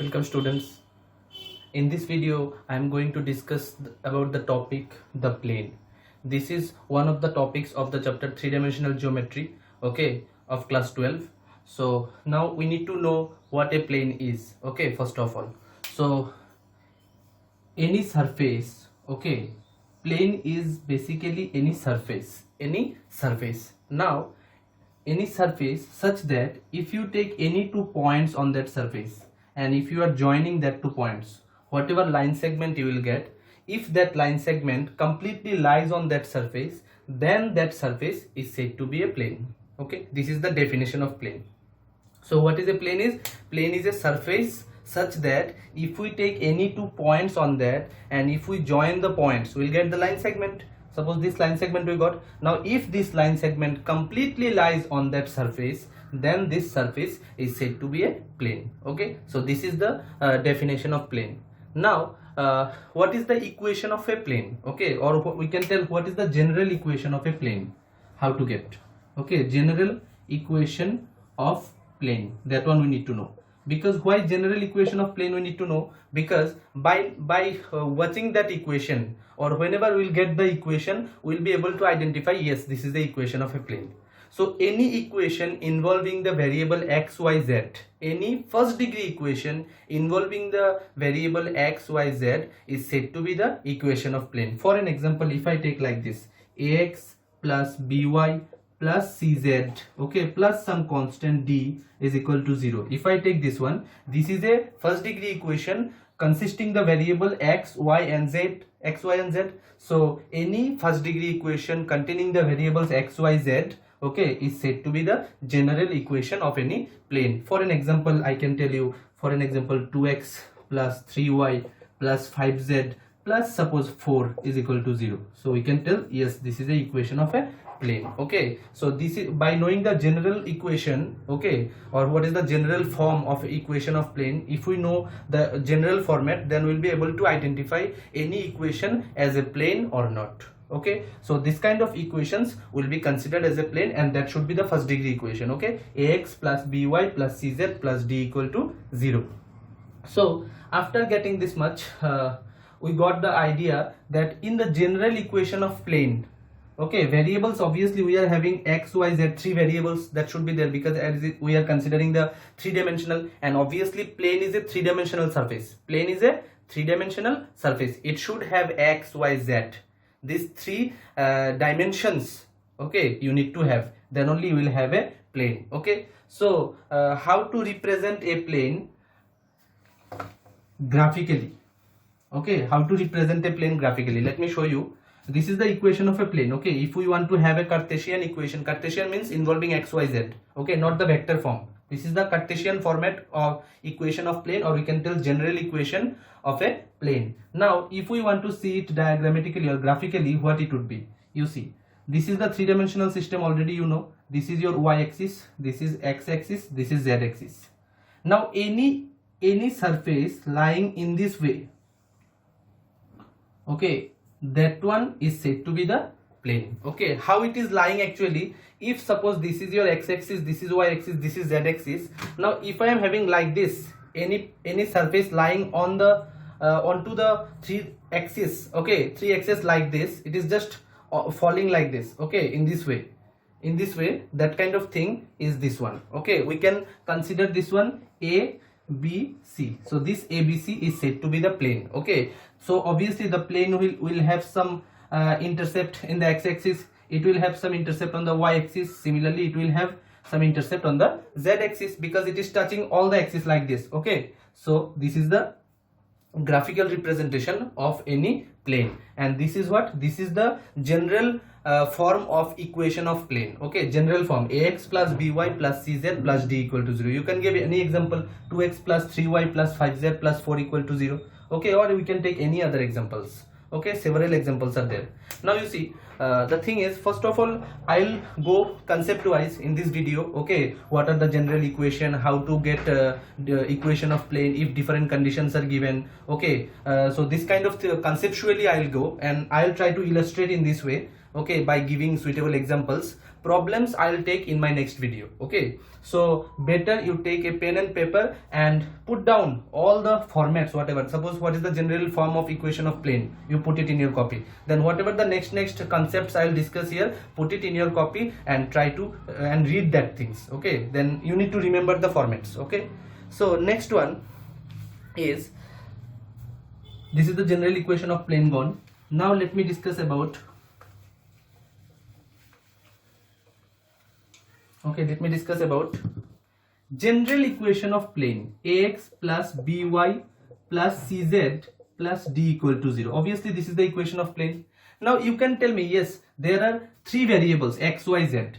Welcome students. In this video I am going to discuss about the topic the plane. This is one of the topics of the chapter 3-dimensional geometry, okay, of class 12. So now we need to know what a plane is, okay, first of all. So any surface, okay, plane is basically any surface. Now any surface such that if you take any 2 points on that surface and if you are joining that 2 points, whatever line segment you will get, if that line segment completely lies on that surface, then that surface is said to be a plane. Okay, this is the definition of plane. So what is a plane? Plane is a surface such that if we take any 2 points on that and if we join the points, we'll get the line segment. Suppose this line segment we got. Now if this line segment completely lies on that surface, then this surface is said to be a plane. Okay, so this is the definition of plane. Now what is the equation of a plane? Okay, or we can tell what is the general equation of a plane. How to get? Okay, general equation of plane, that one we need to know. Because why general equation of plane we need to know? Because by watching that equation, or whenever we'll get the equation, we'll be able to identify, yes, this is the equation of a plane. So any equation involving the variable x, y, z, any first degree equation involving the variable x, y, z is said to be the equation of plane. For an example, if I take like this, ax plus by plus cz, okay, plus some constant d is equal to 0. If I take this one, this is a first degree equation consisting the variable x, y and z. So any first degree equation containing the variables x, y, z, okay, is said to be the general equation of any plane. For an example, I can tell you, for an example, 2x plus 3y plus 5z plus suppose 4 is equal to 0. So we can tell, yes, this is the equation of a plane. Okay, so this is by knowing the general equation, okay, or what is the general form of equation of plane. If we know the general format, then we'll be able to identify any equation as a plane or not. Okay, so this kind of equations will be considered as a plane, and that should be the first degree equation. Okay, ax plus by plus cz plus d equal to 0. So after getting this much, we got the idea that in the general equation of plane, okay, variables, obviously we are having x, y, z, 3 variables that should be there, because as we are considering the 3-dimensional, and obviously plane is a 3-dimensional surface. It should have x, y, z. These 3 dimensions, okay, you need to have, then only you will have a plane. Okay, so how to represent a plane graphically? Okay, how to represent a plane graphically? Let me show you. This is the equation of a plane. Okay, if we want to have a Cartesian equation, Cartesian means involving x, y, z, okay, not the vector form. This is the Cartesian format of equation of plane, or we can tell general equation of a plane. Now if we want to see it diagrammatically or graphically, what it would be? You see, this is the 3-dimensional system, already you know. This is your y-axis, this is x-axis, this is z-axis. Now any surface lying in this way, okay, that one is said to be the plane. Okay, how it is lying actually? If suppose this is your x-axis, this is y-axis, this is z-axis. Now if I am having like this, any surface lying on the onto the 3 axis, okay, 3 axis like this, it is just falling like this, okay, in this way, that kind of thing is this one. Okay, we can consider this one a, b, c. So this ABC is said to be the plane. Okay, so obviously the plane will have some intercept in the x-axis, it will have some intercept on the y-axis, similarly it will have some intercept on the z-axis, because it is touching all the axes like this. Okay, so this is the graphical representation of any plane, and this is what? This is the general form of equation of plane. Okay, general form, ax plus by plus cz plus d equal to 0. You can give any example, 2x plus 3y plus 5z plus 4 equal to 0. Okay, or we can take any other examples. Okay, several examples are there. Now you see, the thing is, first of all, I'll go concept wise in this video. Okay, what are the general equation, how to get the equation of plane if different conditions are given. Okay, so this kind of conceptually I'll go, and I'll try to illustrate in this way, okay, by giving suitable examples. problems I'll take in my next video. Okay, so better you take a pen and paper and put down all the formats, whatever. Suppose what is the general form of equation of plane, you put it in your copy. Then whatever the next concepts I'll discuss here, put it in your copy and try to and read that things. Okay, then you need to remember the formats. Okay, so next one is, this is the general equation of plane gone. Now let me discuss about, okay, let me discuss about general equation of plane ax plus by plus cz plus d equal to 0. Obviously this is the equation of plane. Now you can tell me, yes, there are three variables x, y, z,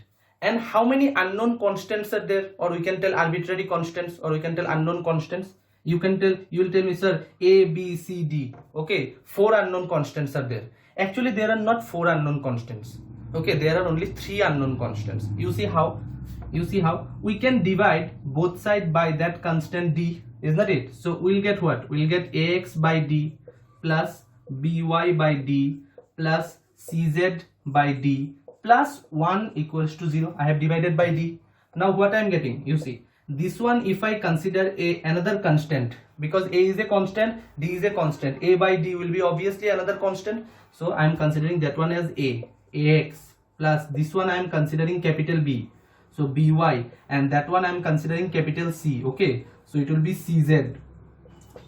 and how many unknown constants are there, or we can tell arbitrary constants, or we can tell unknown constants. You will tell me, sir, a, b, c, d. Okay, 4 unknown constants are there. Actually there are not 4 unknown constants. Okay, there are only 3 unknown constants. You see how we can divide both sides by that constant d, is not it? So we'll get what? We'll get ax by d plus by by d plus cz by d plus 1 equals to 0. I have divided by d. Now what I am getting, you see, this one, if I consider another constant, because a is a constant, d is a constant, a by d will be obviously another constant, so I am considering that one as ax, plus this one I am considering capital B, so by, and that one I am considering capital C. Okay, so it will be cz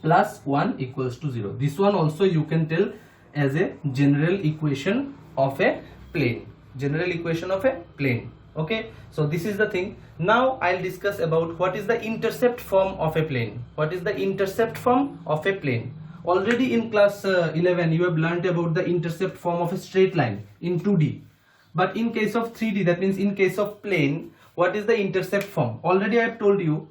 plus 1 equals to 0. This one also you can tell as a general equation of a plane. General equation of a plane. Okay, so this is the thing. Now I'll discuss about what is the intercept form of a plane. What is the intercept form of a plane? Already in class 11 you have learned about the intercept form of a straight line in 2D. But in case of 3D, that means in case of plane, what is the intercept form? Already I have told you,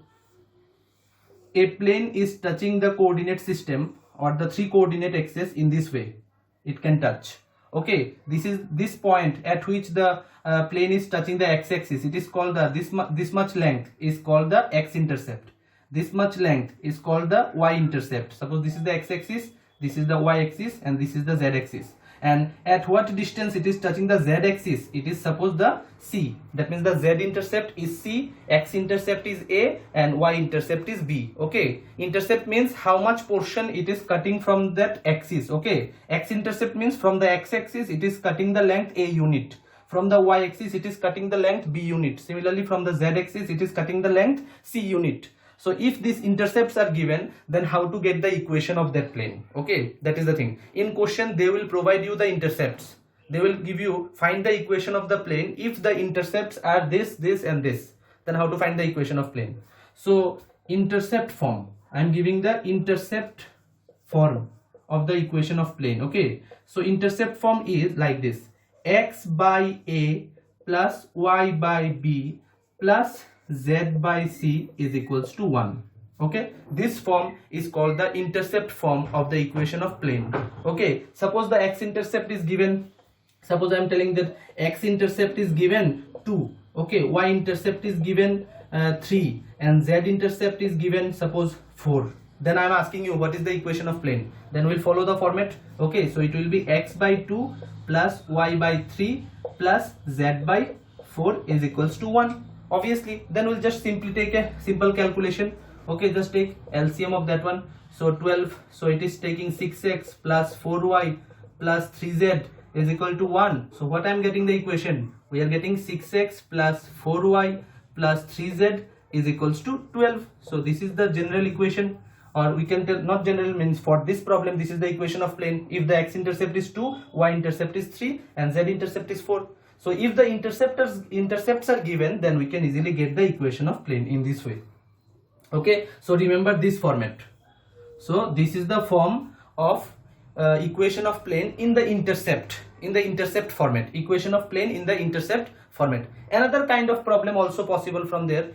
a plane is touching the coordinate system or the 3 coordinate axes in this way. It can touch. Okay, this is this point at which the plane is touching the x-axis. It is called the this much length is called the x-intercept. This much length is called the y-intercept. Suppose this is the x-axis, this is the y-axis, and this is the z-axis. And at what distance it is touching the z-axis? It is suppose the c. That means the z-intercept is c, x-intercept is a, and y-intercept is b. Okay, intercept means how much portion it is cutting from that axis. Okay, x-intercept means from the x-axis it is cutting the length a unit. From the y-axis it is cutting the length b unit. Similarly from the z-axis it is cutting the length c unit. So if these intercepts are given, then how to get the equation of that plane? Okay, that is the thing. In question they will provide you the intercepts. They will give you, find the equation of the plane. If the intercepts are this, this and this, then how to find the equation of plane? So intercept form, I am giving the intercept form of the equation of plane. Okay, so intercept form is like this: x by a plus y by b plus z by c is equals to 1. Okay, this form is called the intercept form of the equation of plane. Okay, suppose the x-intercept is given, suppose I am telling that x-intercept is given 2. Okay, y-intercept is given 3, and z-intercept is given suppose 4. Then I am asking you what is the equation of plane. Then we'll follow the format. Okay, so it will be x by 2 plus y by 3 plus z by 4 is equals to 1. Obviously, then we'll just simply take a simple calculation. Okay, just take LCM of that one. So 12, so it is taking 6x plus 4y plus 3z is equal to 1. So what I am getting the equation? We are getting 6x plus 4y plus 3z is equals to 12. So this is the general equation, or we can tell, not general means for this problem this is the equation of plane. If the x-intercept is 2, y-intercept is 3, and z-intercept is 4. So if the intercepts are given, then we can easily get the equation of plane in this way. Okay, so remember this format. So this is the form of equation of plane in the intercept format. Equation of plane in the intercept format. Another kind of problem also possible from there.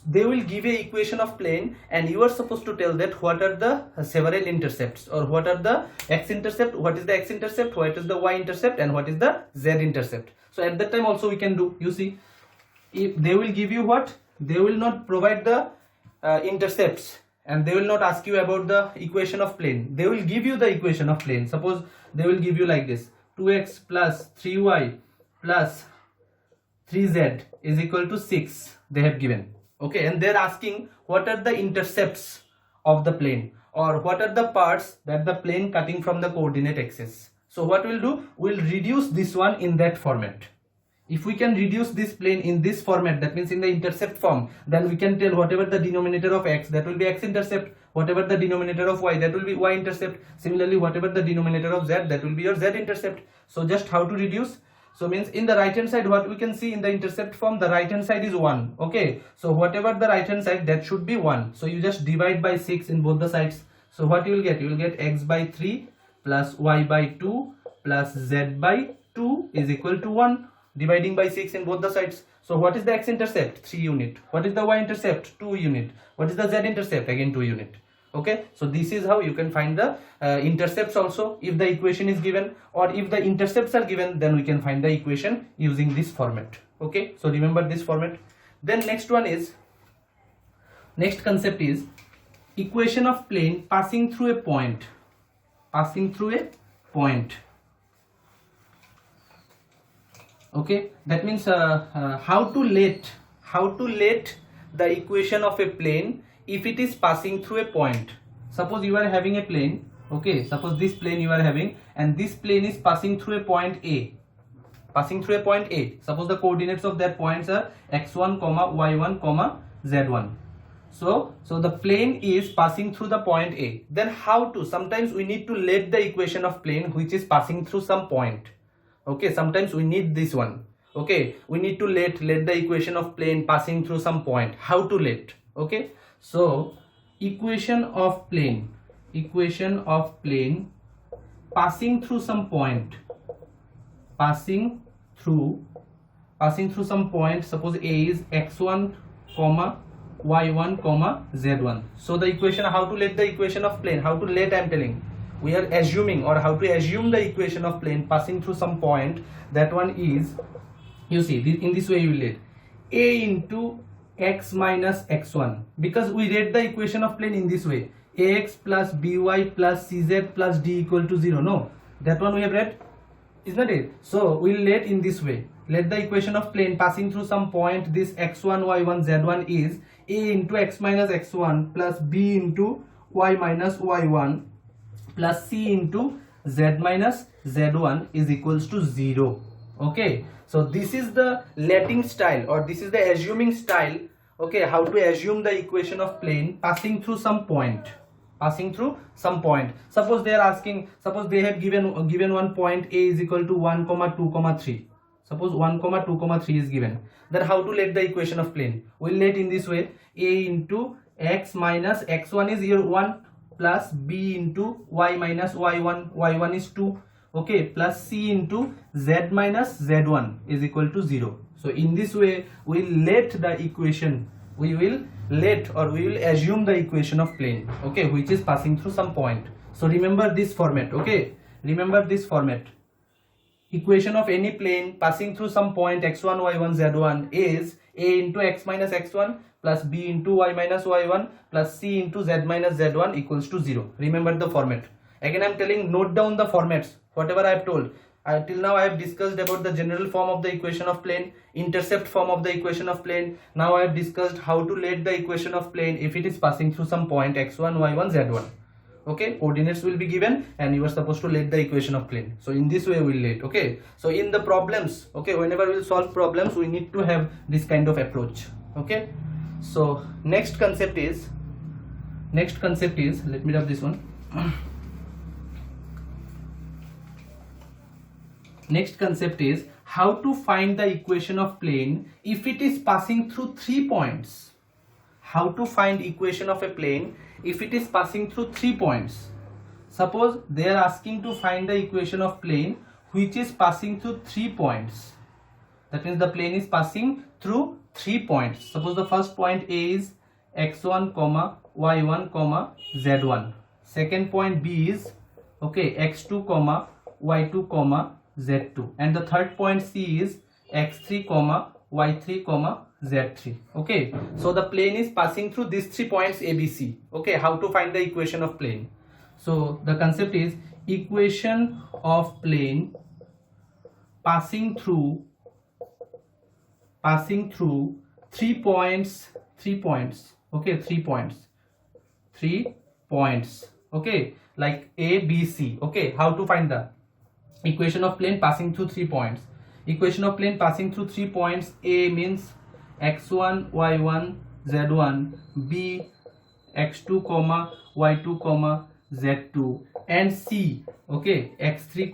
They will give a equation of plane and you are supposed to tell that what are the several intercepts, or what are the x-intercept, what is the x-intercept, what is the y-intercept, and what is the z-intercept. So at that time also we can do, you see, if they will give you what, they will not provide the intercepts, and they will not ask you about the equation of plane. They will give you the equation of plane. Suppose they will give you like this: 2x plus 3y plus 3z is equal to 6 they have given. Okay, and they're asking what are the intercepts of the plane, or what are the parts that the plane cutting from the coordinate axis. So what we'll do, we'll reduce this one in that format. If we can reduce this plane in this format, that means in the intercept form, then we can tell whatever the denominator of x, that will be x-intercept, whatever the denominator of y, that will be y-intercept, similarly whatever the denominator of z, that will be your z-intercept. So just how to reduce? So means in the right hand side, what we can see in the intercept form, the right hand side is 1. Okay, so whatever the right hand side, that should be 1. So you just divide by 6 in both the sides. So what you will get? You will get x by 3 plus y by 2 plus z by 2 is equal to 1. Dividing by 6 in both the sides. So what is the x-intercept? 3 unit. What is the y-intercept? 2 unit. What is the z-intercept? Again 2 unit. Okay, so this is how you can find the intercepts also, if the equation is given, or if the intercepts are given, then we can find the equation using this format. Okay, so remember this format. Then next concept is equation of plane passing through a point. Okay, that means how to let the equation of a plane if it is passing through a point. Suppose you are having a plane. Okay, suppose this plane you are having, and this plane is passing through a point A. Suppose the coordinates of that points are x1, y1, z1. So the plane is passing through the point A. Then how to? Sometimes we need to let the equation of plane which is passing through some point. Okay, sometimes we need this one. Okay, we need to let the equation of plane passing through some point. How to let? Okay, so equation of plane passing through some point, passing through some point. Suppose A is x1, y1, z1. So the equation, how to let the equation of plane, how to let, I am telling, we are assuming, or how to assume the equation of plane passing through some point. That one is, you see, in this way you will let A into x minus x1, because we read the equation of plane in this way, ax plus by plus cz plus d equal to 0. No, that one we have read, isn't it? So we will let in this way, let the equation of plane passing through some point, this x1, y1, z1 is a into x minus x1 plus b into y minus y1 plus c into z minus z1 is equals to 0. Okay, so this is the letting style, or this is the assuming style. Okay, how to assume the equation of plane passing through some point. Suppose they are asking, suppose they have given one point A is equal to 1, 2, 3. Suppose 1, 2, 3 is given. Then how to let the equation of plane? We'll let in this way, a into x minus x1 is here 1 plus b into y minus y1 is 2. Okay, plus c into z minus z1 is equal to 0. So in this way we will let the equation, we will assume the equation of plane, okay, which is passing through some point. So remember this format. Okay, remember this format. Equation of any plane passing through some point x1, y1, z1 is a into x minus x1 plus b into y minus y1 plus c into z minus z1 equals to 0. Remember the format. Again I am telling, note down the formats, whatever I have told. Till now I have discussed about the general form of the equation of plane, intercept form of the equation of plane. Now I have discussed how to let the equation of plane if it is passing through some point x1, y1, z1. Okay, coordinates will be given and you are supposed to let the equation of plane. So in this way we will let. Okay, so in the problems, okay, whenever we will solve problems, we need to have this kind of approach. Okay, so next concept is, let me rub this one. Next concept is how to find the equation of plane if it is passing through 3 points. How to find equation of a plane if it is passing through 3 points. Suppose they are asking to find the equation of plane which is passing through 3 points. That means the plane is passing through 3 points. Suppose the first point A is x1, y1, z1. Second point B is, okay, x2, y2, z2, and the third point C is x3, y3, z3. Okay, so the plane is passing through these 3 points ABC. Okay, how to find the equation of plane? So the concept is equation of plane passing through passing through 3 points, okay, 3 points, okay, like A, B, C. Okay, how to find the equation of plane passing through 3 points? Equation of plane passing through 3 points. A means x1, y1, z1, B x2, y2, z2, and C, okay, x3,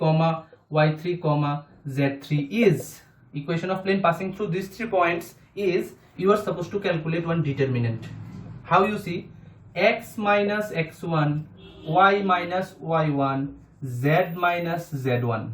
y3, z3 is equation of plane passing through these 3 points. Is you are supposed to calculate one determinant. How you see? X minus x1, y minus y1, z minus z1,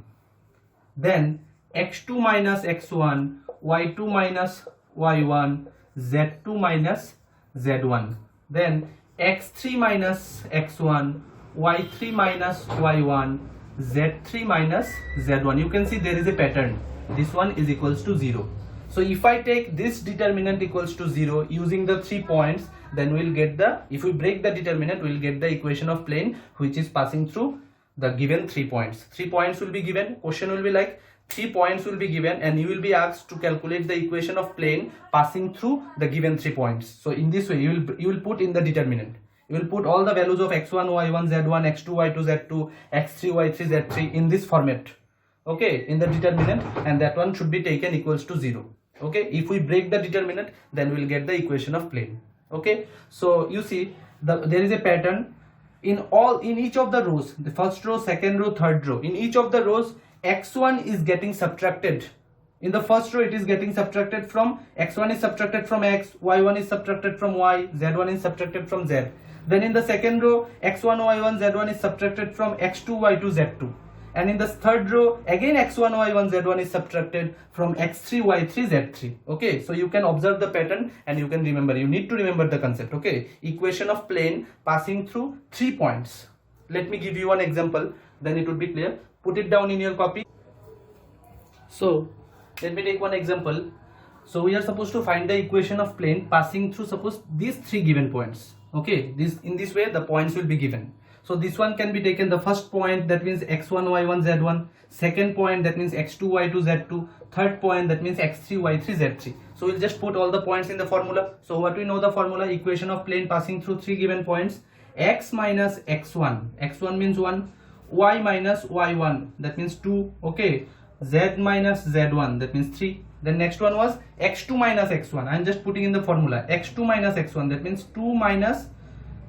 then x2 minus x1, y2 minus y1, z2 minus z1, then x3 minus x1, y3 minus y1, z3 minus z1. You can see there is a pattern. This one is equals to 0. So if I take this determinant equals to 0 using the 3 points, then we'll get the, if we break the determinant, we'll get the equation of plane which is passing through the given 3 points. 3 points will be given. Question will be like 3 points will be given, and you will be asked to calculate the equation of plane passing through the given 3 points. So in this way, you will put in the determinant. You will put all the values of x1, y1, z1, x2, y2, z2, x3, y3, z3 in this format. Okay, in the determinant, and that one should be taken equals to 0. Okay, if we break the determinant, then we'll get the equation of plane. Okay, so you see there is a pattern in each of the rows, the first row, second row, third row. In each of the rows, x1 is getting subtracted. In the first row, it is getting subtracted from x1 is subtracted from x, y1 is subtracted from y, z1 is subtracted from z. Then in the second row, x1, y1, z1 is subtracted from x2, y2, z2. And in the third row, again x1, y1, z1 is subtracted from x3, y3, z3. Okay, so you can observe the pattern and you can remember. You need to remember the concept. Okay, equation of plane passing through 3 points. Let me give you one example, then it would be clear. Put it down in your copy. So let me take one example. So we are supposed to find the equation of plane passing through, suppose, these 3 given points. Okay, in this way the points will be given. So this one can be taken, the first point, that means x1, y1, z1, second point, that means x2, y2, z2, third point, that means x3, y3, z3. So we'll just put all the points in the formula. So what we know the formula, equation of plane passing through 3 given points, x minus x1, x1 means 1, y minus y1, that means 2, okay, z minus z1, that means 3. Then next one was x2 minus x1. I am just putting in the formula, x2 minus x1, that means 2 minus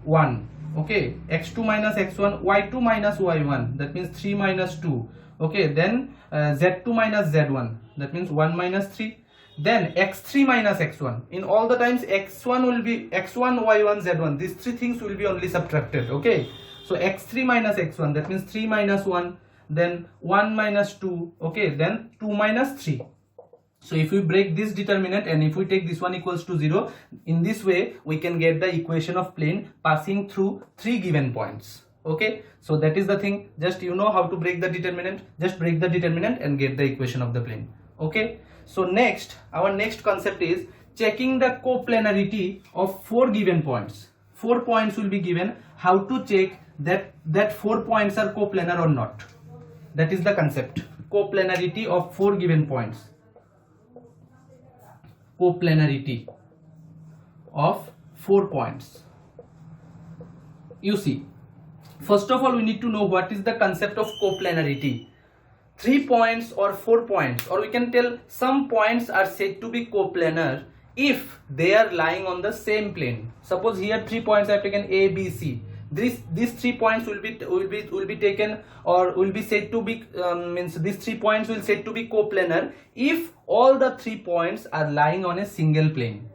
1. Okay, x2 minus x1, y2 minus y1, that means 3 minus 2. Okay, then z2 minus z1, that means 1 minus 3. Then x3 minus x1. In all the times x1 will be x1, y1, z1. These 3 things will be only subtracted. Okay, so x3 minus x1, that means 3 minus 1, then 1 minus 2. Okay, then 2 minus 3. So if we break this determinant and if we take this one equals to 0, in this way we can get the equation of plane passing through 3 given points. Okay, so that is the thing. Just you know how to break the determinant. Just break the determinant and get the equation of the plane. Okay, so next, our next concept is checking the coplanarity of 4 given points. 4 points will be given. How to check that 4 points are coplanar or not? That is the concept. Coplanarity of 4 given points. Coplanarity of 4 points. You see, first of all, we need to know what is the concept of coplanarity. 3 points or 4 points, or we can tell some points are said to be coplanar if they are lying on the same plane. Suppose here 3 points I have taken A, B, C. These 3 points will be taken, or will be said to be means these 3 points will said to be coplanar if all the 3 points are lying on a single plane.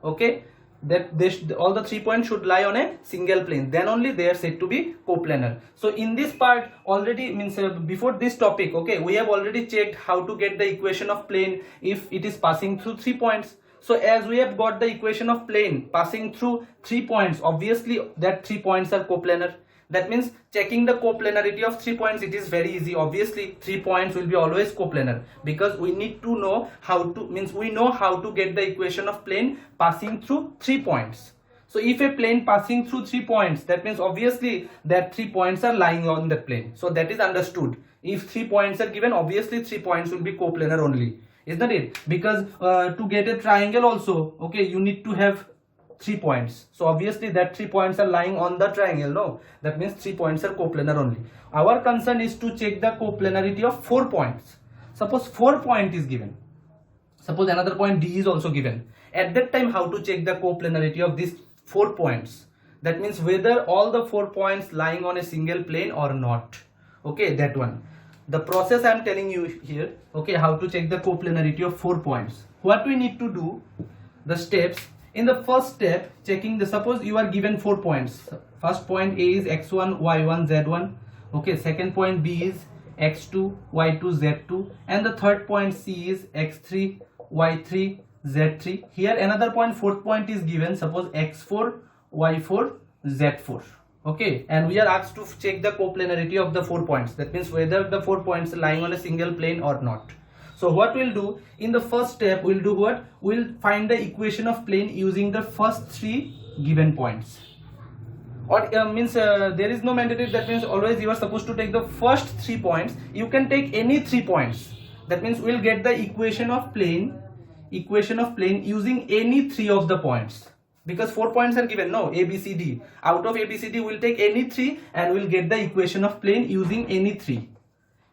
Okay, that all the 3 points should lie on a single plane, then only they are said to be coplanar. So in this part already, means before this topic, okay, we have already checked how to get the equation of plane if it is passing through 3 points. So as we have got the equation of plane passing through 3 points, obviously that 3 points are coplanar. That means checking the coplanarity of 3 points, it is very easy. Obviously 3 points will be always coplanar, because we need to know how to, means we know how to get the equation of plane passing through 3 points. So if a plane passing through 3 points, that means obviously that 3 points are lying on that plane. So that is understood. If 3 points are given, obviously 3 points will be coplanar only. isn't it? Because to get a triangle also, okay, you need to have 3 points. So obviously that 3 points are lying on the triangle. No, that means 3 points are coplanar only. Our concern is to check the coplanarity of 4 points. Suppose 4 point is given. Suppose another point D is also given. At that time, how to check the coplanarity of these 4 points? That means whether all the 4 points lying on a single plane or not. Okay, that one. The process I am telling you here. Okay, how to check the coplanarity of 4 points. What we need to do, the steps. In the first step, checking the, suppose you are given 4 points. First point A is x1, y1, z1. Okay, second point B is x2, y2, z2, and the third point C is x3, y3, z3. Here another point, fourth point is given, suppose x4, y4, z4. Okay, and we are asked to check the coplanarity of the 4 points. That means whether the 4 points are lying on a single plane or not. So what we'll do in the first step, we'll do what? We'll find the equation of plane using the first 3 given points. Or means there is no mandatory. That means always you are supposed to take the first 3 points. You can take any 3 points. That means we'll get the equation of plane using any 3 of the points. Because 4 points are given, no, A, B, C, D. Out of A, B, C, D, we'll take any 3 and we'll get the equation of plane using any 3.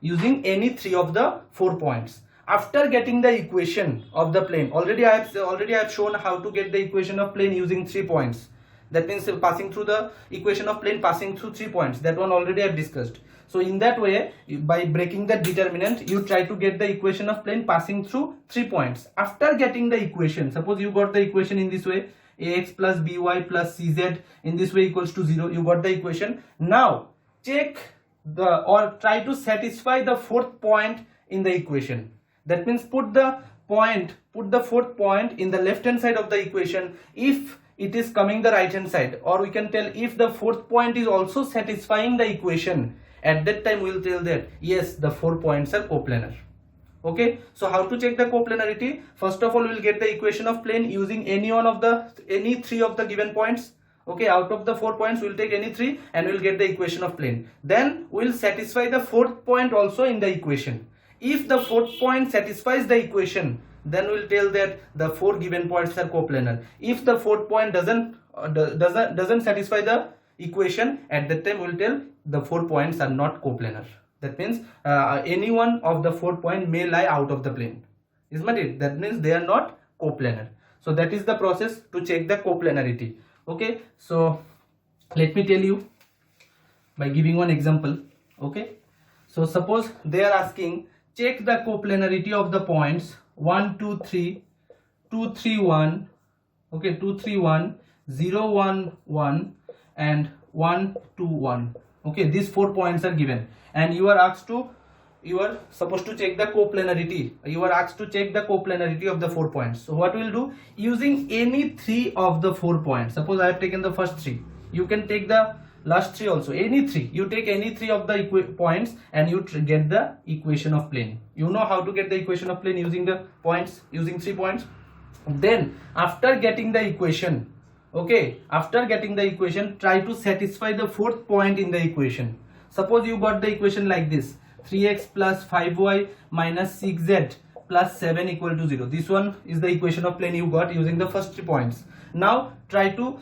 Using any 3 of the 4 points. After getting the equation of the plane, already I have shown how to get the equation of plane using 3 points. That means passing through the equation of plane, passing through 3 points. That one already I have discussed. So in that way, by breaking the determinant, you try to get the equation of plane passing through 3 points. After getting the equation, suppose you got the equation in this way, ax plus by plus cz in this way equals to 0. You got the equation. Now check or try to satisfy the 4th point in the equation. That means put the 4th point in the left hand side of the equation if it is coming the right hand side, or we can tell if the 4th point is also satisfying the equation. At that time we will tell that yes, the 4 points are coplanar. Okay, so how to check the coplanarity? First of all, we will get the equation of plane using any 3 of the given points. Okay, out of the 4 points we will take any 3 and we will get the equation of plane. Then we will satisfy the 4th point also in the equation. If the 4th point satisfies the equation, then we will tell that the 4 given points are coplanar. If the 4th point doesn't satisfy the equation, at that time we will tell the 4 points are not coplanar. That means any one of the 4 points may lie out of the plane. Isn't it? That means they are not coplanar. So that is the process to check the coplanarity. Okay, so let me tell you by giving one example. Okay, so suppose they are asking check the coplanarity of the points 1, 2, 3, 2, 3, 1, okay, 2, 3, 1, 0, 1, 1 and 1, 2, 1. Okay, these 4 points are given and you are supposed to check the coplanarity. You are asked to check the coplanarity of the 4 points. So what we will do, using any 3 of the 4 points. Suppose I have taken the first 3. You can take the last 3 also. Any 3. You take any 3 of the points and you get the equation of plane. You know how to get the equation of plane using the points, using 3 points. Then after getting the equation, okay, after getting the equation, try to satisfy the 4th point in the equation. Suppose you got the equation like this, 3x plus 5y minus 6z plus 7 equal to 0. This one is the equation of plane you got using the first 3 points. Now try to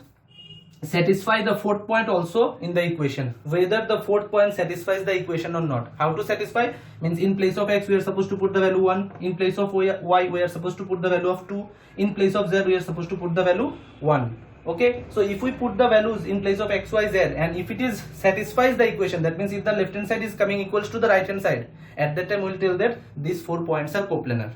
satisfy the 4th point also in the equation, whether the 4th point satisfies the equation or not. How to satisfy? Means in place of x we are supposed to put the value 1, in place of y we are supposed to put the value of 2, in place of z we are supposed to put the value 1. Okay, so if we put the values in place of x, y, z, and if it is satisfies the equation, that means if the left hand side is coming equals to the right hand side, at that time we will tell that these 4 points are coplanar.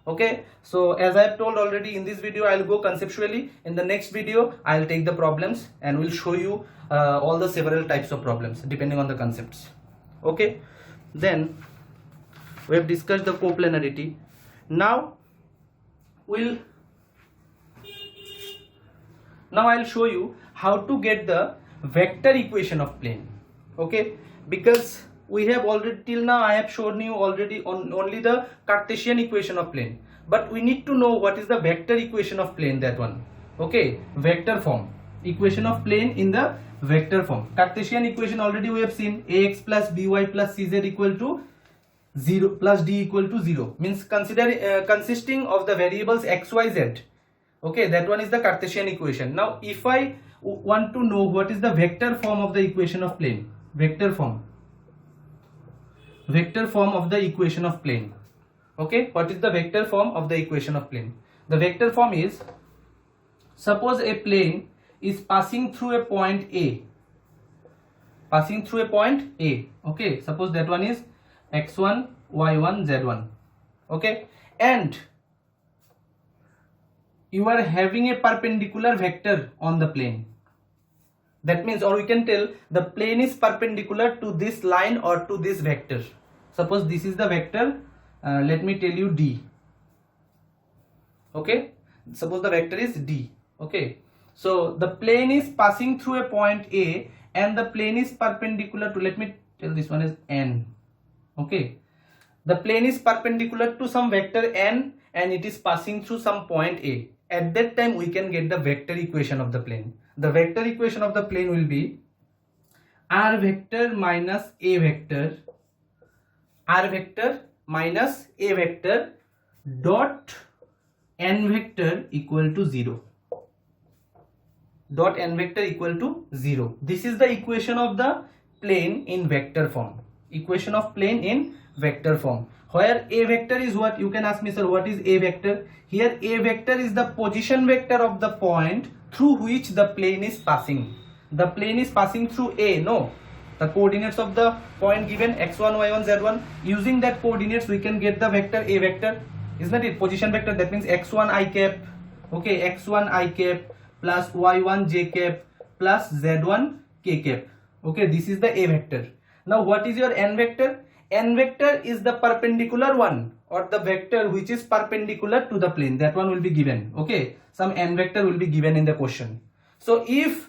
Okay, so as I have told already in this video, I will go conceptually. In the next video I will take the problems and will show you all the several types of problems depending on the concepts. Okay, then we have discussed the coplanarity. Now I'll show you how to get the vector equation of plane. Okay, because we have already till now I have shown you already only the Cartesian equation of plane, but we need to know what is the vector equation of plane, that one. Okay, vector form, equation of plane in the vector form. Cartesian equation already we have seen, ax plus by plus cz equal to 0 plus d equal to 0 means consisting of the variables x, y, z. Okay, that one is the Cartesian equation. Now if I want to know what is the vector form of the equation of plane, vector form of the equation of plane. Okay, what is the vector form of the equation of plane? The vector form is, suppose a plane is passing through a point A, okay, suppose that one is x1, y1, z1, okay, and you are having a perpendicular vector on the plane. That means, or we can tell the plane is perpendicular to this line or to this vector. Suppose this is the vector, let me tell you d. Okay, suppose the vector is d. Okay, so the plane is passing through a point A and the plane is perpendicular to, let me tell this one is n. Okay, the plane is perpendicular to some vector n and it is passing through some point A. At that time we can get the vector equation of the plane. The vector equation of the plane will be r vector minus a vector, dot n vector equal to 0. This is the equation of the plane in vector form. Equation of plane in vector form. Where a vector is what? You can ask me, sir, what is a vector? Here a vector is the position vector of the point through which the plane is passing. The plane is passing through A, no? The coordinates of the point given x1, y1, z1. Using that coordinates we can get the vector a vector. Isn't it? Position vector, that means x1 I cap, okay, x1 I cap plus y1 j cap plus z1 k cap. Okay, this is the a vector. Now what is your n vector? N vector is the perpendicular one, or the vector which is perpendicular to the plane. That one will be given. Okay, some n vector will be given in the question. So if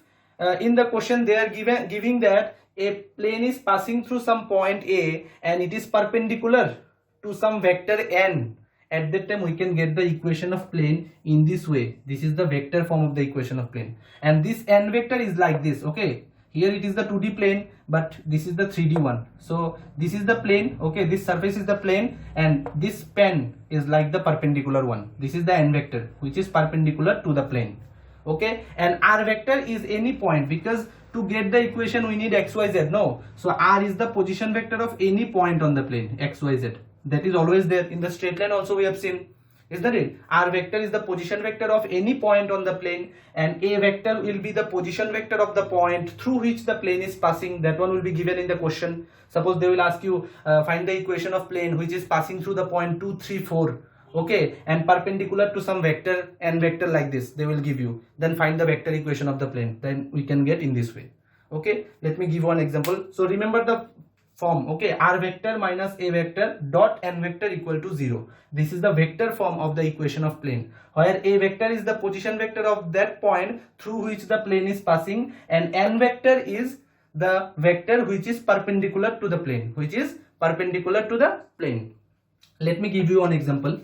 in the question they are giving that a plane is passing through some point A and it is perpendicular to some vector n, at that time we can get the equation of plane in this way. This is the vector form of the equation of plane, and this n vector is like this. Okay, here it is the 2D plane, but this is the 3D one. So this is the plane, okay, this surface is the plane, and this pen is like the perpendicular one. This is the n vector which is perpendicular to the plane. Okay, and r vector is any point, because to get the equation we need x, y, z. No, so r is the position vector of any point on the plane, x, y, z. That is always there. In the straight line also we have seen, isn't it? R vector is the position vector of any point on the plane, and a vector will be the position vector of the point through which the plane is passing. That one will be given in the question. Suppose they will ask you find the equation of plane which is passing through the point 2, 3, 4, okay, and perpendicular to some vector n vector like this, they will give you. Then find the vector equation of the plane. Then we can get in this way. Okay, let me give one example. So remember the form, okay, r vector minus a vector dot n vector equal to 0. This is the vector form of the equation of plane, where a vector is the position vector of that point through which the plane is passing, and n vector is the vector which is perpendicular to the plane, Let me give you one example.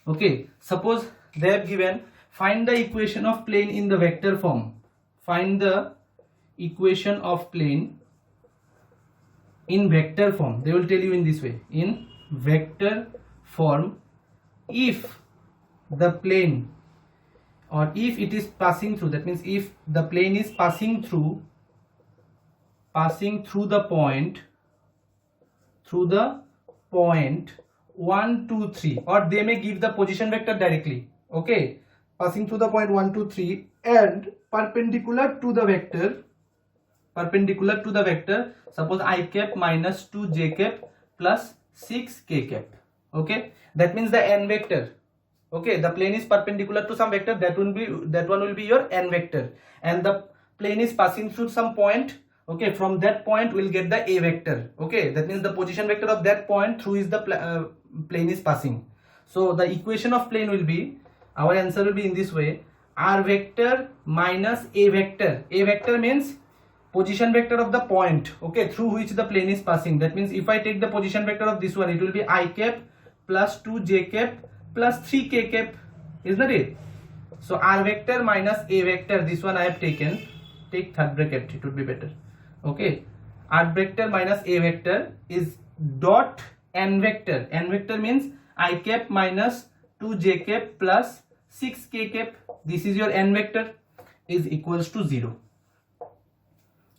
Okay, suppose they have given find the equation of plane in the vector form. Find the equation of plane in vector form. They will tell you in this way, in vector form, if the plane, or if it is passing through, that means if the plane is passing through the point 1, 2, 3, or they may give the position vector directly. Okay, passing through the point 1, 2, 3 and perpendicular to the vector, suppose I cap minus 2 j cap plus 6 k cap. Okay, that means the n vector. Okay, the plane is perpendicular to some vector, that one will be your n vector, and the plane is passing through some point. Okay, from that point we'll get the a vector. Okay, that means the position vector of that point through is the plane is passing. So the equation of plane will be, our answer will be in this way, r vector minus a vector. A vector means position vector of the point, okay, through which the plane is passing. That means if I take the position vector of this one, it will be I cap plus 2 j cap plus 3 k cap, isn't it? So r vector minus a vector, this one I have taken, take third bracket, it would be better. Okay, r vector minus a vector is dot n vector. N vector means I cap minus 2j cap plus 6k cap. This is your n vector is equals to 0.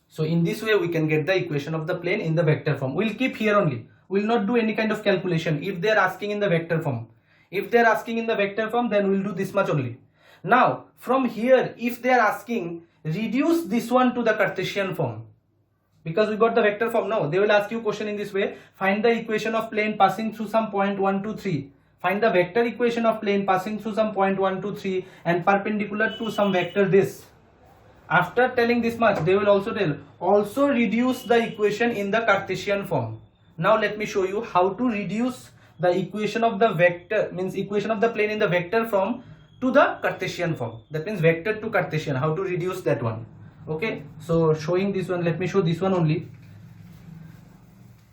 So in this way we can get the equation of the plane in the vector form. We'll keep here only. We'll not do any kind of calculation if they are asking in the vector form. If they are asking in the vector form, then we'll do this much only. Now from here, if they are asking reduce this one to the Cartesian form, because we got the vector form now, they will ask you question in this way: find the equation of plane passing through some point 1, 2, 3. Find the vector equation of plane passing through some point 1, 2, 3 and perpendicular to some vector this. After telling this much, they will also tell also reduce the equation in the Cartesian form. Now let me show you how to reduce the equation of the vector, means equation of the plane in the vector form to the Cartesian form. That means vector to Cartesian, how to reduce that one. Okay, so showing this one, let me show this one only.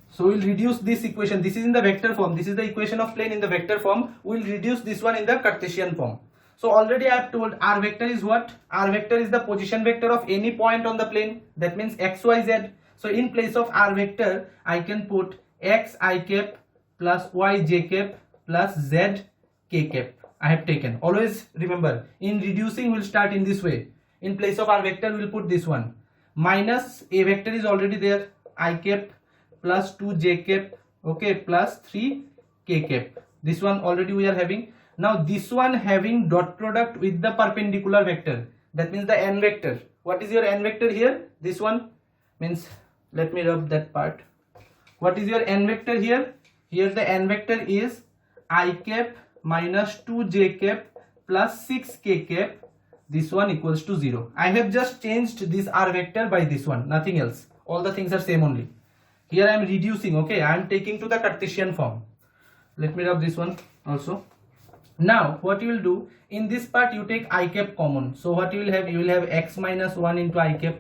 So we'll reduce this equation. This is in the vector form. This is the equation of plane in the vector form. We'll reduce this one in the Cartesian form. So already I have told r vector is what? R vector is the position vector of any point on the plane. That means x, y, z. So in place of r vector, I can put x I cap plus y j cap plus z k cap. I have taken. Always remember, in reducing we'll start in this way. In place of r vector, we'll put this one. Minus a vector is already there. I cap plus 2 j cap, okay, plus 3 k cap. This one already we are having. Now this one having dot product with the perpendicular vector. That means the n vector. What is your n vector here? This one means, let me rub that part. What is your n vector here? Here the n vector is I cap minus 2 j cap plus 6 k cap. This one equals to 0. I have just changed this r vector by this one, nothing else. All the things are same only. Here I am reducing, okay, I am taking to the Cartesian form. Let me rub this one also. Now what you will do, in this part you take I cap common. So what you will have? You will have x minus 1 into I cap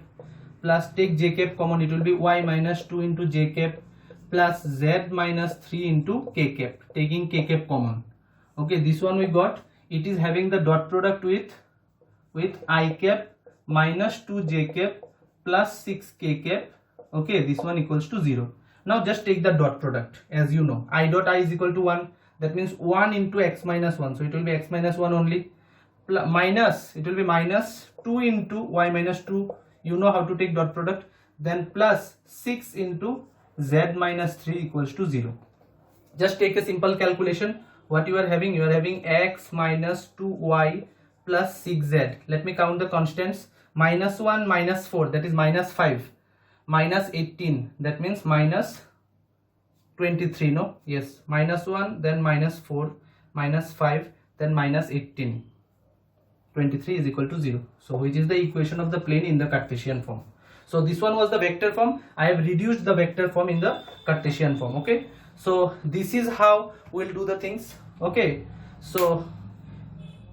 plus take j cap common. It will be y minus 2 into j cap plus z minus 3 into k cap. Taking k cap common. Okay, this one we got. It is having the dot product with I cap minus 2 j cap plus 6 k cap. Okay, this one equals to 0. Now just take the dot product. As you know, I dot I is equal to 1. That means 1 into x minus 1. So it will be x minus 1 only. Minus, it will be minus 2 into y minus 2. You know how to take dot product. Then plus 6 into z minus 3 equals to 0. Just take a simple calculation. What you are having? You are having x minus 2y plus 6z. Let me count the constants. Minus 1 minus 4, that is minus 5. Minus 18, that means minus 23, no? Yes, minus 1, then minus 4, minus 5, then minus 18. 23 is equal to 0. So which is the equation of the plane in the Cartesian form. So this one was the vector form. I have reduced the vector form in the Cartesian form. Okay, so this is how we'll do the things. Okay, so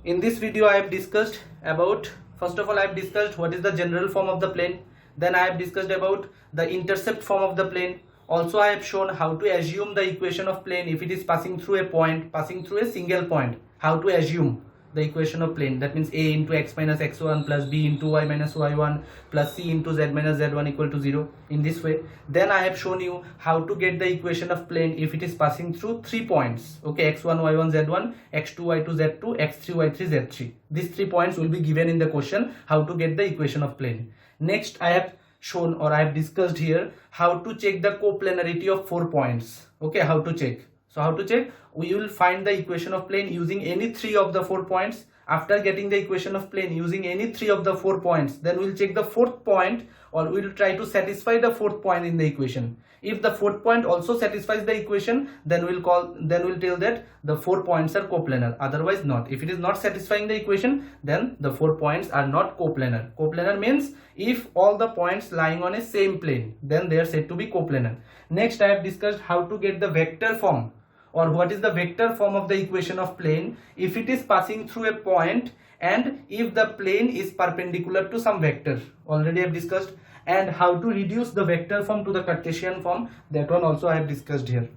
in this video I have discussed about, first of all I have discussed what is the general form of the plane. Then I have discussed about the intercept form of the plane. Also I have shown how to assume the equation of plane if it is passing through a point, passing through a single point. How to assume the equation of plane. That means a into x minus x1 plus b into y minus y1 plus c into z minus z1 equal to 0. In this way. Then I have shown you how to get the equation of plane if it is passing through 3 points. Okay, x1 y1 z1, x2 y2 z2, x3 y3 z3. These 3 points will be given in the question. How to get the equation of plane. Next I have shown, or I have discussed here, how to check the coplanarity of 4 points. Okay, how to check. So how to check? We will find the equation of plane using any 3 of the 4 points. After getting the equation of plane using any 3 of the 4 points, then we will check the 4th point, or we will try to satisfy the 4th point in the equation. If the 4th point also satisfies the equation, then we'll tell that the 4 points are coplanar, otherwise not. If it is not satisfying the equation, then the 4 points are not coplanar. Coplanar means if all the points lying on a same plane, then they are said to be coplanar. Next I have discussed how to get the vector form, or what is the vector form of the equation of plane if it is passing through a point and if the plane is perpendicular to some vector. Already I have discussed. And how to reduce the vector form to the Cartesian form, that one also I have discussed here.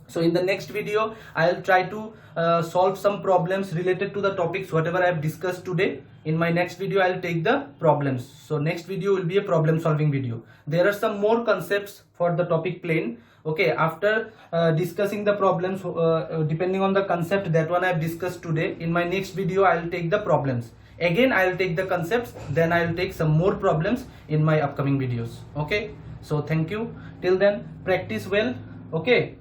So in the next video I will try to solve some problems related to the topics whatever I have discussed today. In my next video I will take the problems. So next video will be a problem solving video. There are some more concepts for the topic plane. Okay, after discussing the problems depending on the concept, that one I have discussed today, in my next video I will take the problems again. I will take the concepts, then I will take some more problems in my upcoming videos. Okay, so thank you. Till then, practice well. Okay.